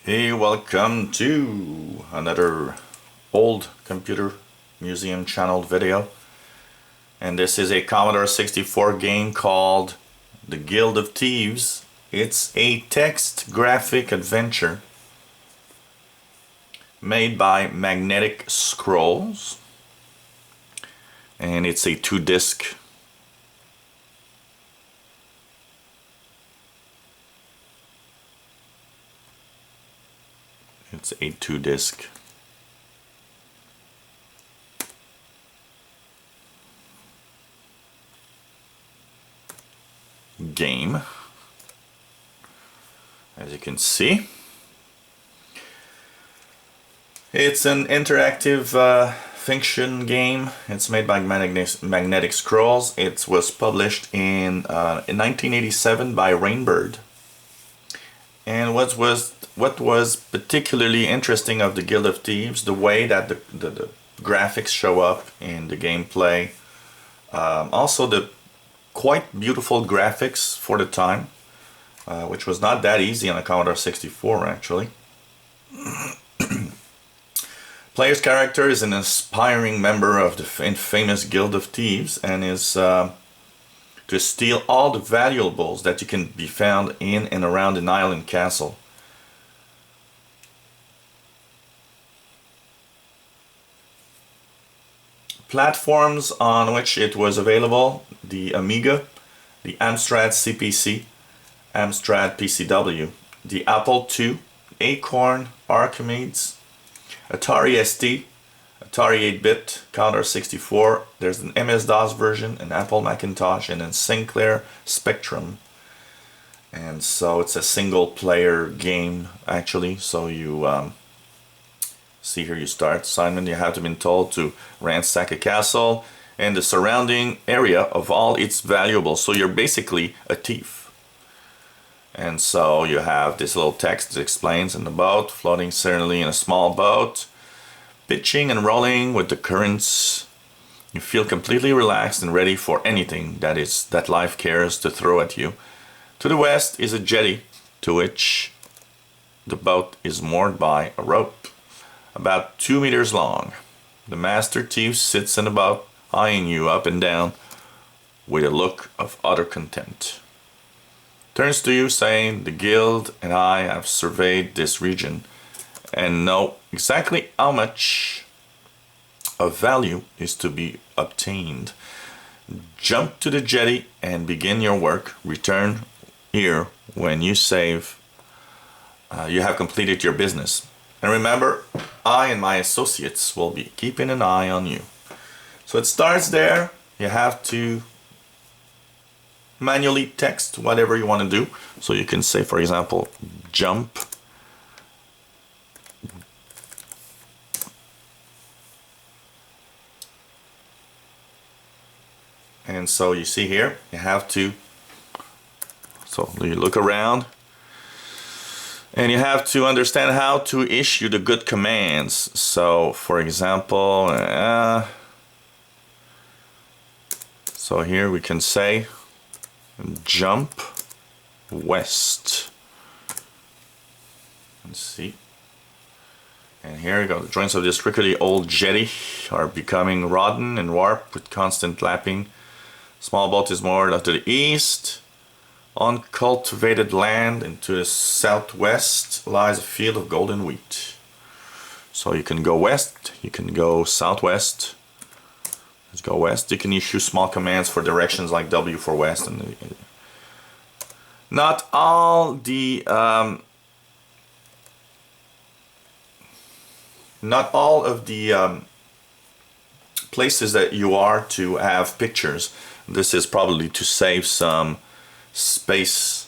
Hey, welcome to another old computer museum channel video. And this is a Commodore 64 game called the Guild of Thieves. It's a text graphic adventure made by Magnetic Scrolls. And it's a 2-disc . It's a 2-disc game, as you can see. It's an interactive fiction game. It's made by Magnetic Scrolls. It was published in 1987 by Rainbird. And what was particularly interesting of the Guild of Thieves, the way that the graphics show up in the gameplay, also the quite beautiful graphics for the time, which was not that easy on a Commodore 64 actually. Player's character is an aspiring member of the famous Guild of Thieves and is to steal all the valuables that you can be found in and around an island castle. Platforms on which it was available: the Amiga, the Amstrad CPC, Amstrad PCW, the Apple II, Acorn, Archimedes, Atari ST, Atari 8-bit, Commodore 64, there's an MS-DOS version, an Apple Macintosh, and a Sinclair Spectrum. And so it's a single player game actually, so you see here you start. Simon, you have to be told to ransack a castle and the surrounding area of all its valuables, so you're basically a thief. And so you have this little text that explains: in the boat, floating serenely in a small boat, pitching and rolling with the currents, you feel completely relaxed and ready for anything that life cares to throw at you. To the west is a jetty to which the boat is moored by a rope about 2 meters long. The master thief sits in the boat, eyeing you up and down with a look of utter contempt. Turns to you saying, "The guild and I have surveyed this region and know exactly how much of value is to be obtained. Jump to the jetty and begin your work. Return here when you you have completed your business. And remember, I and my associates will be keeping an eye on you." So it starts there. You have to manually text whatever you want to do. So you can say, for example, jump. And so you see here, you have to, so you look around and you have to understand how to issue the good commands. So for example, so here we can say jump west. Let's see. And here we go. The joints of this rickety old jetty are becoming rotten and warped with constant lapping. Small boat is moored to the east. Uncultivated land, and to the southwest lies a field of golden wheat. So you can go west, you can go southwest. Let's go west. You can issue small commands for directions like W for west. And not all of the places that you are to have pictures. This is probably to save some space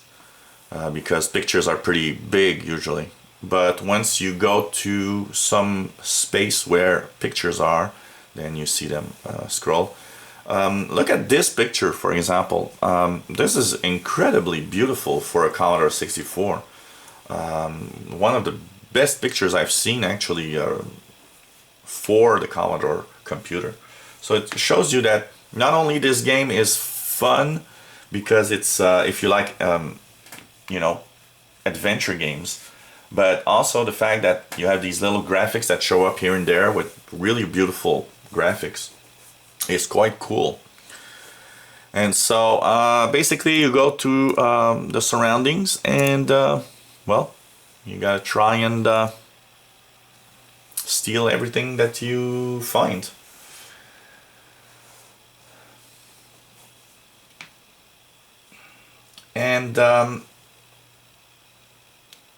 because pictures are pretty big usually. But once you go to some space where pictures are, then you see them scroll. Look at this picture, for example. This is incredibly beautiful for a Commodore 64. One of the best pictures I've seen actually for the Commodore computer. So it shows you that not only this game is fun because it's if you like you know, adventure games, but also the fact that you have these little graphics that show up here and there with really beautiful graphics is quite cool. And so basically you go to the surroundings and well, you gotta try and steal everything that you find. And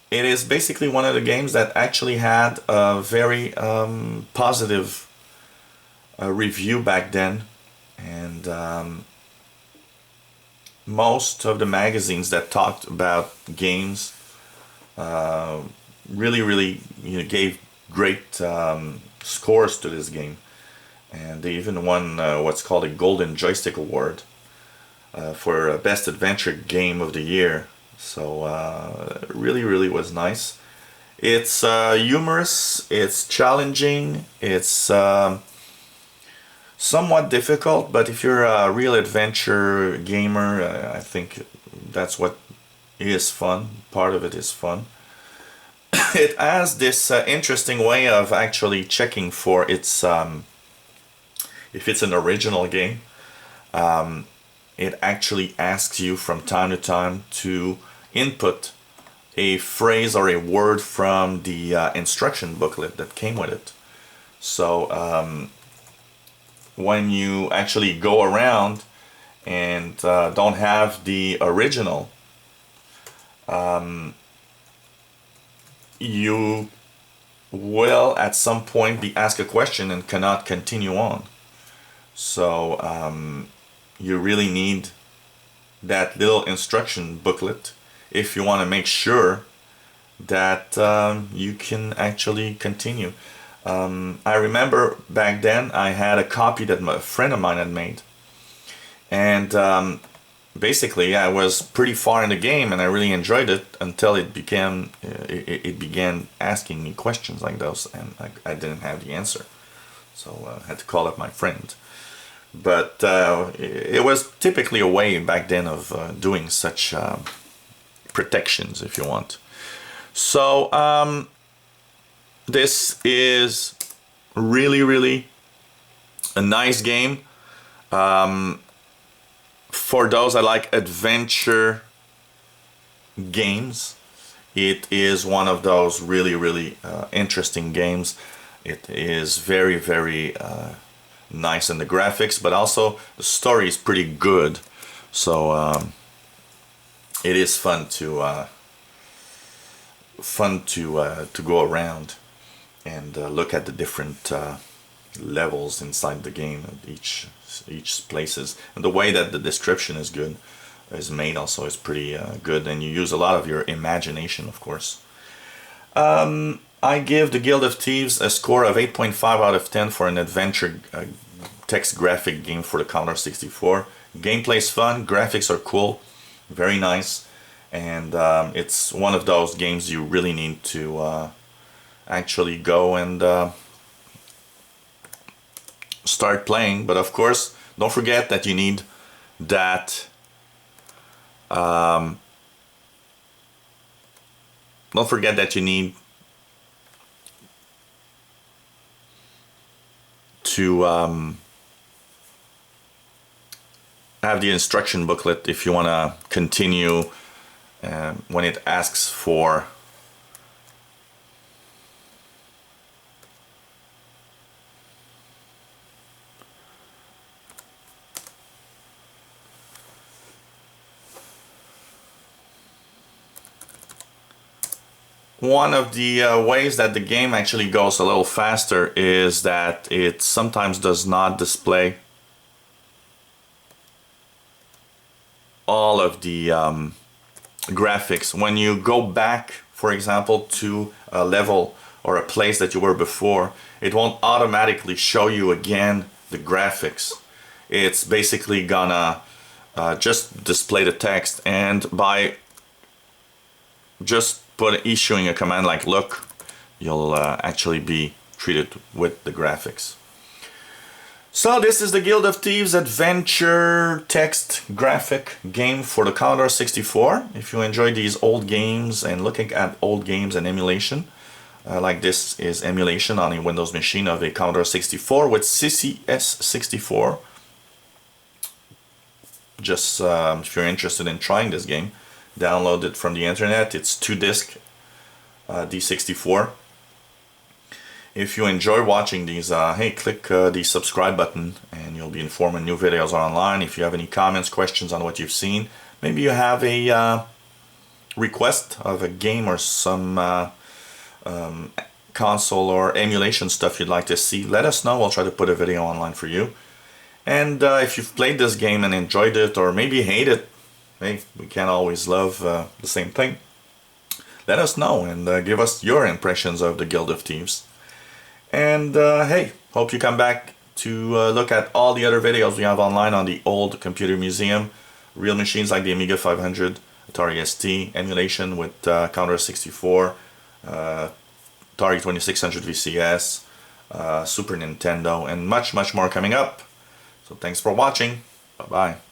it is basically one of the games that actually had a very positive review back then, and most of the magazines that talked about games really gave great scores to this game, and they even won what's called a Golden Joystick Award for Best Adventure Game of the Year. So really was nice. It's humorous, it's challenging, it's somewhat difficult, but if you're a real adventure gamer, I think that's what is fun. Part of it is fun. It has this interesting way of actually checking for its if it's an original game. It actually asks you from time to time to input a phrase or a word from the instruction booklet that came with it. So when you actually go around and don't have the original, you will at some point be asked a question and cannot continue on. So you really need that little instruction booklet if you want to make sure that you can actually continue. I remember back then I had a copy that a friend of mine had made, and basically I was pretty far in the game and I really enjoyed it until it began asking me questions like those, and I didn't have the answer, so I had to call up my friend. But it was typically a way back then of doing such protections, if you want. So this is really a nice game. For those that like adventure games, it is one of those really interesting games. It is very nice in the graphics, but also the story is pretty good. So it is fun to go around and look at the different levels inside the game, each places, and the way that the description is made also is pretty good, and you use a lot of your imagination, of course. I give the Guild of Thieves a score of 8.5 out of 10 for an adventure text graphic game for the Commodore 64. Gameplay is fun, graphics are cool, very nice, and it's one of those games you really need to actually go and start playing. But of course, don't forget that you need that don't forget that you need to have the instruction booklet if you want to continue when it asks for one of the ways that the game actually goes a little faster is that it sometimes does not display all of the graphics. When you go back, for example, to a level or a place that you were before, it won't automatically show you again the graphics. It's basically gonna just display the text, and by just issuing a command like look, you'll actually be treated with the graphics. So this is the Guild of Thieves adventure text graphic game for the Commodore 64. If you enjoy these old games and looking at old games and emulation, like this is emulation on a Windows machine of a Commodore 64 with CCS64. Just if you're interested in trying this game, download it from the internet. It's 2-disc D64. If you enjoy watching these, hey, click the subscribe button and you'll be informed when new videos are online. If you have any comments, questions on what you've seen, maybe you have a request of a game or some console or emulation stuff you'd like to see, let us know. We'll try to put a video online for you. And if you've played this game and enjoyed it, or maybe hate it, hey, we can't always love the same thing. Let us know and give us your impressions of the Guild of Thieves. And hey, hope you come back to look at all the other videos we have online on the old computer museum. Real machines like the Amiga 500, Atari ST, emulation with Commodore 64, Atari 2600 VCS, Super Nintendo, and much more coming up. So thanks for watching. Bye-bye.